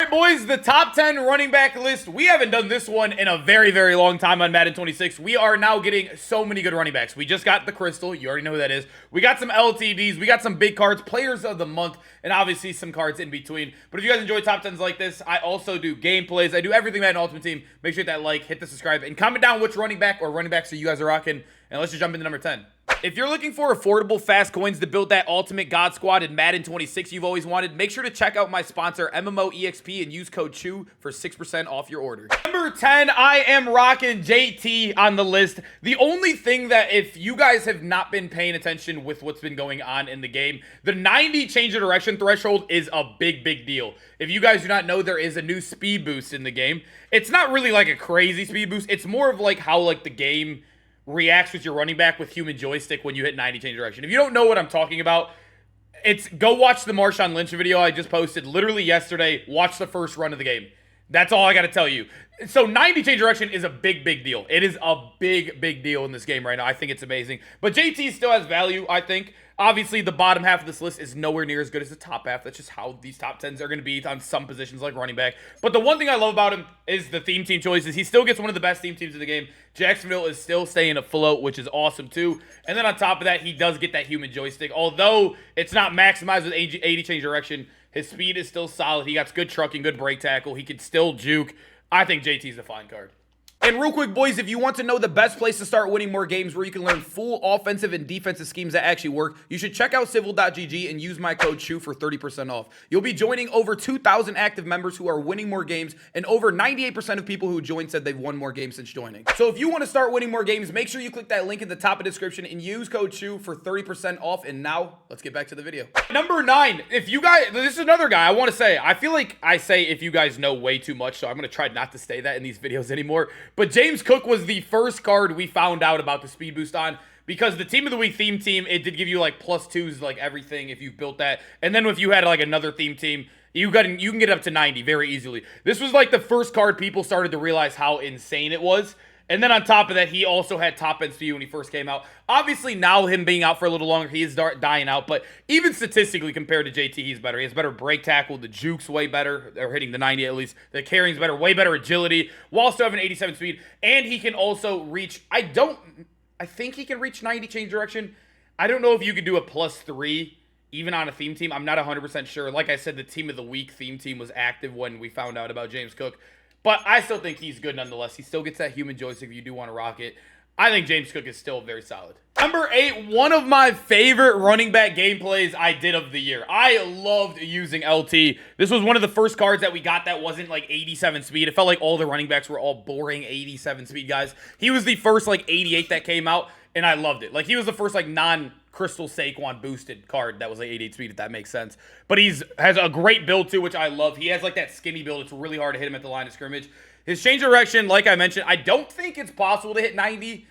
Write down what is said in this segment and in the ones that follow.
right, boys, the top 10 running back list. We haven't done this one in a very, very long time on Madden 26. We are now getting so many good running backs. We just got the Crystal. You already know who that is. We got some LTDs. We got some big cards, players of the month, and obviously some cards in between. But if you guys enjoy top 10s like this, I also do gameplays. I do everything Madden Ultimate Team. Make sure you hit that like, hit the subscribe, and comment down which running back or running backs that you guys are rocking. And let's just jump into number 10. If you're looking for affordable, fast coins to build that ultimate God squad in Madden 26 you've always wanted, make sure to check out my sponsor, MMOEXP, and use code CHEW for 6% off your order. Number 10, I am rocking JT on the list. The only thing that, if you guys have not been paying attention with what's been going on in the game, the 90 change of direction threshold is a big, big deal. If you guys do not know, there is a new speed boost in the game. It's not really like a crazy speed boost. It's more of like how like the game reacts with your running back with human joystick when you hit 90 change direction. If you don't know what I'm talking about, go watch the Marshawn Lynch video I just posted literally yesterday. Watch the first run of the game. That's all I got to tell you. So 90 change direction is a big, big deal. It is a big, big deal in this game right now. I think it's amazing. But JT still has value, I think. Obviously, the bottom half of this list is nowhere near as good as the top half. That's just how these top 10s are going to be on some positions like running back. But the one thing I love about him is the theme team choices. He still gets one of the best theme teams in the game. Jacksonville is still staying afloat, which is awesome too. And then on top of that, he does get that human joystick. Although it's not maximized with 80 change direction, his speed is still solid. He got good trucking, good break tackle. He can still juke. I think JT's a fine card. And real quick, boys, if you want to know the best place to start winning more games where you can learn full offensive and defensive schemes that actually work, you should check out civil.gg and use my code CHEW for 30% off. You'll be joining over 2,000 active members who are winning more games, and over 98% of people who joined said they've won more games since joining. So if you want to start winning more games, make sure you click that link in the top of the description and use code CHEW for 30% off. And now, let's get back to the video. Number 9, if you guys, this is another guy I want to say. I feel like I say if you guys know way too much, so I'm going to try not to say that in these videos anymore. But James Cook was the first card we found out about the speed boost on, because the team of the week theme team, it did give you like +2s like everything if you built that. And then if you had like another theme team, you can get up to 90 very easily. This was like the first card people started to realize how insane it was. And then on top of that, he also had top end speed when he first came out. Obviously, now him being out for a little longer, he is dying out. But even statistically, compared to JT, he's better. He has better break tackle. The juke's way better. They're hitting the 90 at least. The carrying's better. Way better agility. While still having 87 speed. And he can also reach... I think he can reach 90 change direction. I don't know if you could do a +3 even on a theme team. I'm not 100% sure. Like I said, the team of the week theme team was active when we found out about James Cook. But I still think he's good nonetheless. He still gets that human joystick if you do want to rock it. I think James Cook is still very solid. Number 8, one of my favorite running back gameplays I did of the year. I loved using LT. This was one of the first cards that we got that wasn't like 87 speed. It felt like all the running backs were all boring 87 speed guys. He was the first like 88 that came out, and I loved it. Like he was the first like non-Crystal Saquon boosted card that was like 88 speed, if that makes sense. But has a great build too, which I love. He has like that skinny build. It's really hard to hit him at the line of scrimmage. His change of direction, like I mentioned, I don't think it's possible to hit 90,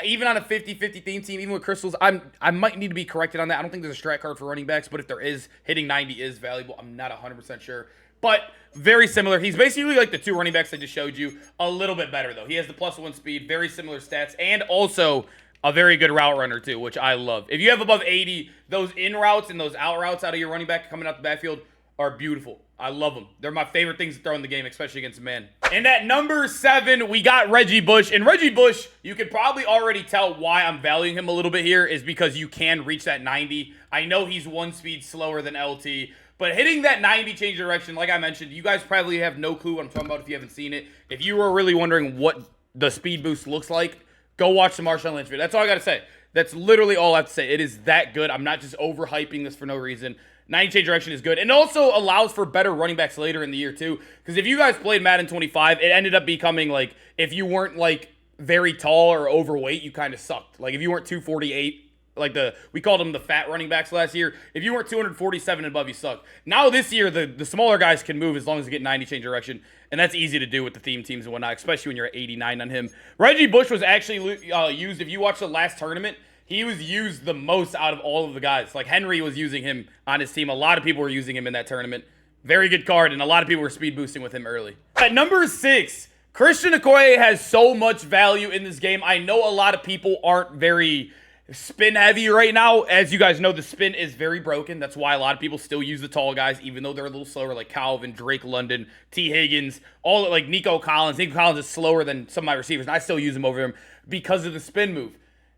even on a 50-50 theme team, even with Crystals. I might need to be corrected on that. I don't think there's a strat card for running backs, but if there is, hitting 90 is valuable. I'm not 100% sure. But very similar. He's basically like the two running backs I just showed you. A little bit better, though. He has the +1 speed, very similar stats, and also a very good route runner, too, which I love. If you have above 80, those in routes and those out routes out of your running back coming out the backfield are beautiful. I love them. They're my favorite things to throw in the game, especially against man. And at number 7, we got Reggie Bush. And Reggie Bush, you can probably already tell why I'm valuing him a little bit here is because you can reach that 90. I know he's one speed slower than LT, but hitting that 90 change direction, like I mentioned, you guys probably have no clue what I'm talking about if you haven't seen it. If you were really wondering what the speed boost looks like, go watch the Marshawn Lynch video. That's all I got to say. That's literally all I have to say. It is that good. I'm not just overhyping this for no reason. 90 change direction is good. And it also allows for better running backs later in the year, too. Because if you guys played Madden 25, it ended up becoming, like, if you weren't, like, very tall or overweight, you kind of sucked. Like, if you weren't 248, like we called them the fat running backs last year. If you weren't 247 and above, you sucked. Now this year, the smaller guys can move as long as they get 90 change direction. And that's easy to do with the theme teams and whatnot, especially when you're at 89 on him. Reggie Bush was actually used, if you watch the last tournament, he was used the most out of all of the guys. Like Henry was using him on his team. A lot of people were using him in that tournament. Very good card, and a lot of people were speed boosting with him early. At number 6, Christian Okoye has so much value in this game. I know a lot of people aren't very spin heavy right now. As you guys know, the spin is very broken. That's why a lot of people still use the tall guys, even though they're a little slower, like Calvin, Drake London, T. Higgins, all like Nico Collins. Nico Collins is slower than some of my receivers, and I still use him over him because of the spin move.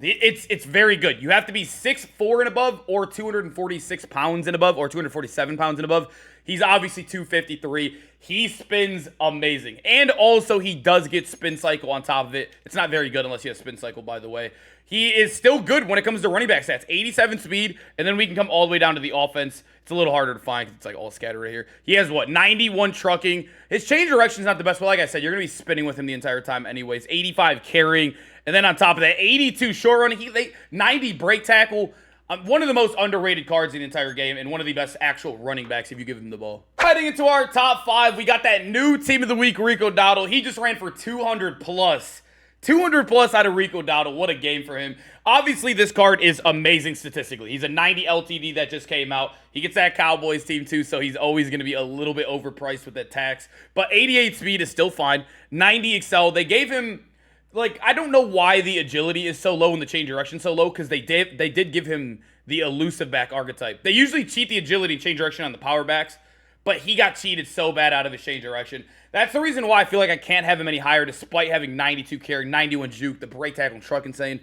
It's very good. You have to be 6'4" and above, or 246 pounds and above, or 247 pounds and above. He's obviously 253. He spins amazing. And also, he does get spin cycle on top of it. It's not very good unless you have spin cycle, by the way. He is still good when it comes to running back stats. 87 speed, and then we can come all the way down to the offense. It's a little harder to find because it's like all scattered right here. He has, 91 trucking. His change direction is not the best, but like I said, you're going to be spinning with him the entire time anyways. 85 carrying, and then on top of that, 82 short running. 90 break tackle. One of the most underrated cards in the entire game, and one of the best actual running backs if you give him the ball. Heading into our top 5, we got that new team of the week, Rico Dowdle. He just ran for 200 plus. 200 plus out of Rico Dowdle. What a game for him. Obviously, this card is amazing statistically. He's a 90 LTD that just came out. He gets that Cowboys team too, so he's always going to be a little bit overpriced with that tax. But 88 speed is still fine. 90 excel. They gave him, I don't know why the agility is so low and the change direction so low, because they did give him the elusive back archetype. They usually cheat the agility and change direction on the power backs, but he got cheated so bad out of his change direction. That's the reason why I feel like I can't have him any higher despite having 92 carry, 91 juke, the break tackle and truck insane,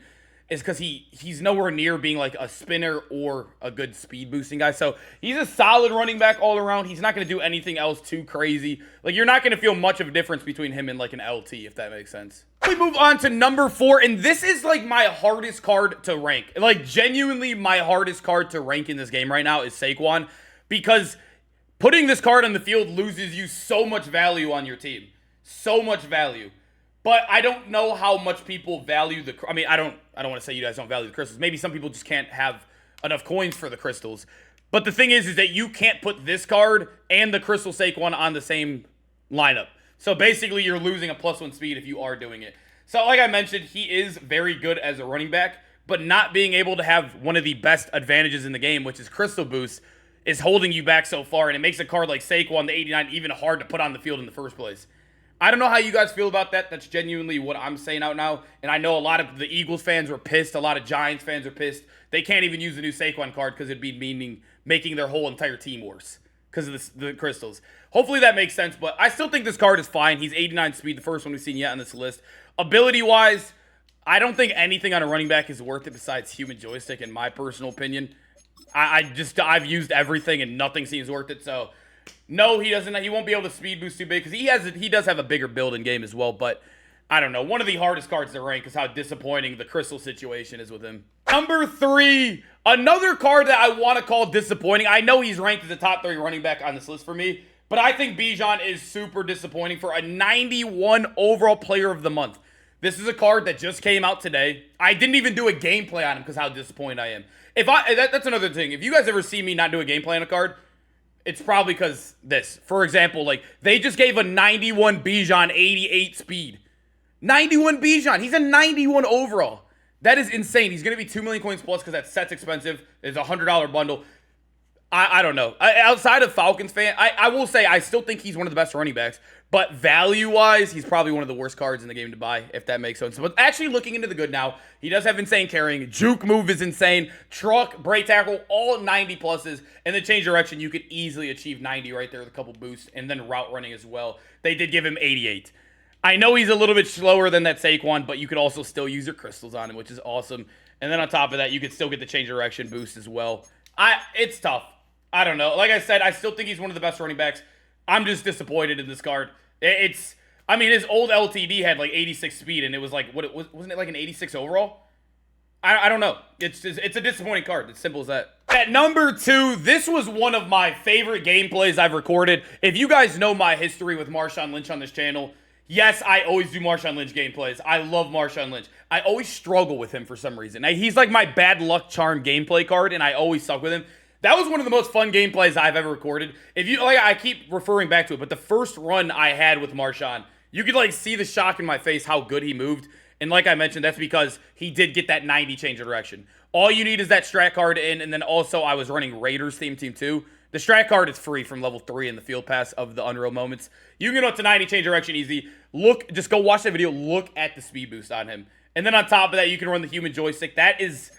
is because he's nowhere near being like a spinner or a good speed boosting guy. So he's a solid running back all around. He's not going to do anything else too crazy. Like, you're not going to feel much of a difference between him and like an LT, if that makes sense. We move on to number 4, and this is like my hardest card to rank. Like, genuinely my hardest card to rank in this game right now is Saquon, because putting this card on the field loses you so much value on your team. So much value. But I don't know how much people value the... I mean, I don't want to say you guys don't value the crystals. Maybe some people just can't have enough coins for the crystals. But the thing is that you can't put this card and the crystal Saquon on the same lineup. So basically, you're losing a +1 speed if you are doing it. So like I mentioned, he is very good as a running back, but not being able to have one of the best advantages in the game, which is crystal boost, is holding you back so far, and it makes a card like Saquon, the 89, even hard to put on the field in the first place. I don't know how you guys feel about that. That's genuinely what I'm saying out now. And I know a lot of the Eagles fans were pissed. A lot of Giants fans are pissed. They can't even use the new Saquon card because it'd be making their whole entire team worse because of the crystals. Hopefully that makes sense, but I still think this card is fine. He's 89 speed, the first one we've seen yet on this list. Ability-wise, I don't think anything on a running back is worth it besides human joystick, in my personal opinion. I've used everything and nothing seems worth it, so... No, he doesn't. He won't be able to speed boost too big because he does have a bigger build in game as well. But I don't know. One of the hardest cards to rank is how disappointing the crystal situation is with him. Number 3, another card that I want to call disappointing. I know he's ranked as a top 3 running back on this list for me, but I think Bijan is super disappointing for a 91 overall player of the month. This is a card that just came out today. I didn't even do a gameplay on him because how disappointed I am. That's another thing. If you guys ever see me not do a gameplay on a card, it's probably because this. For example, like, they just gave a 91 Bijan 88 speed. 91 Bijan. He's a 91 overall. That is insane. He's going to be 2 million coins plus because that set's expensive. It's a $100 bundle. I don't know. Outside of Falcons fan, I will say I still think he's one of the best running backs. But value-wise, he's probably one of the worst cards in the game to buy, if that makes sense. But actually looking into the good now, he does have insane carrying. Juke move is insane. Truck, break tackle, all 90 pluses. And then change direction, you could easily achieve 90 right there with a couple boosts. And then route running as well. They did give him 88. I know he's a little bit slower than that Saquon, but you could also still use your crystals on him, which is awesome. And then on top of that, you could still get the change direction boost as well. It's tough. I don't know. Like I said, I still think he's one of the best running backs. I'm just disappointed in this card. I mean, his old LTD had like 86 speed, and it was like, wasn't it like an 86 overall? I don't know. It's a disappointing card. It's simple as that. At number 2, this was one of my favorite gameplays I've recorded. If you guys know my history with Marshawn Lynch on this channel, yes, I always do Marshawn Lynch gameplays. I love Marshawn Lynch. I always struggle with him for some reason. He's like my bad luck charm gameplay card, and I always suck with him. That was one of the most fun gameplays I've ever recorded. If you I keep referring back to it, but the first run I had with Marshawn, you could like see the shock in my face how good he moved. And like I mentioned, that's because he did get that 90 change of direction. All you need is that strat card in, and then also I was running Raiders team 2. The strat card is free from level 3 in the field pass of the Unreal Moments. You can get up to 90 change direction easy. Just go watch that video. Look at the speed boost on him. And then on top of that, you can run the human joystick. That is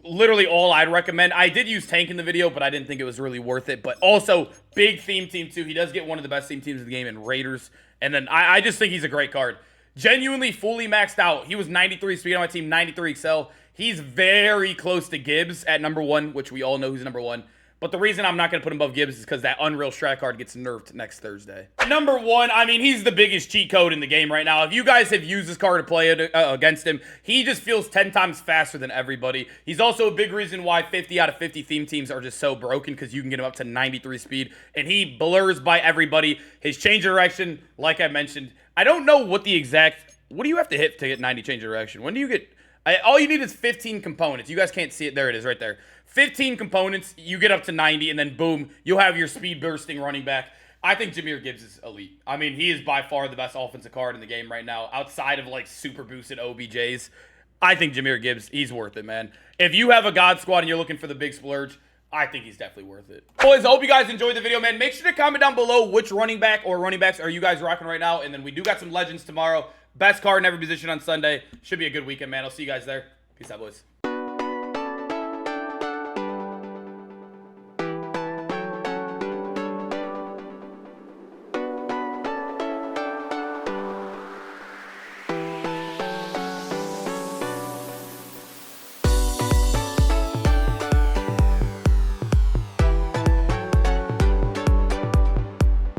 literally all I'd recommend. I did use Tank in the video, but I didn't think it was really worth it. But also, big theme team, too. He does get one of the best theme teams in the game in Raiders. And then I just think he's a great card. Genuinely fully maxed out. He was 93 speed on my team, 93 excel. He's very close to Gibbs at number 1, which we all know who's number 1. But the reason I'm not going to put him above Gibbs is because that Unreal Strat card gets nerfed next Thursday. Number 1, I mean, he's the biggest cheat code in the game right now. If you guys have used this card to play against him, he just feels 10 times faster than everybody. He's also a big reason why 50 out of 50 theme teams are just so broken, because you can get him up to 93 speed, and he blurs by everybody. His change of direction, like I mentioned, I don't know what the exact... What do you have to hit to get 90 change of direction? When do you get... all you need is 15 components. You guys can't see it. There it is right there. 15 components, you get up to 90, and then boom, you'll have your speed bursting running back. I think Jahmyr Gibbs is elite. I mean, he is by far the best offensive card in the game right now, outside of like super boosted OBJs. I think Jahmyr Gibbs, he's worth it, man. If you have a God Squad and you're looking for the big splurge, I think he's definitely worth it. Boys, I hope you guys enjoyed the video, man. Make sure to comment down below which running back or running backs are you guys rocking right now. And then we do got some legends tomorrow. Best card in every position on Sunday. Should be a good weekend, man. I'll see you guys there. Peace out, boys.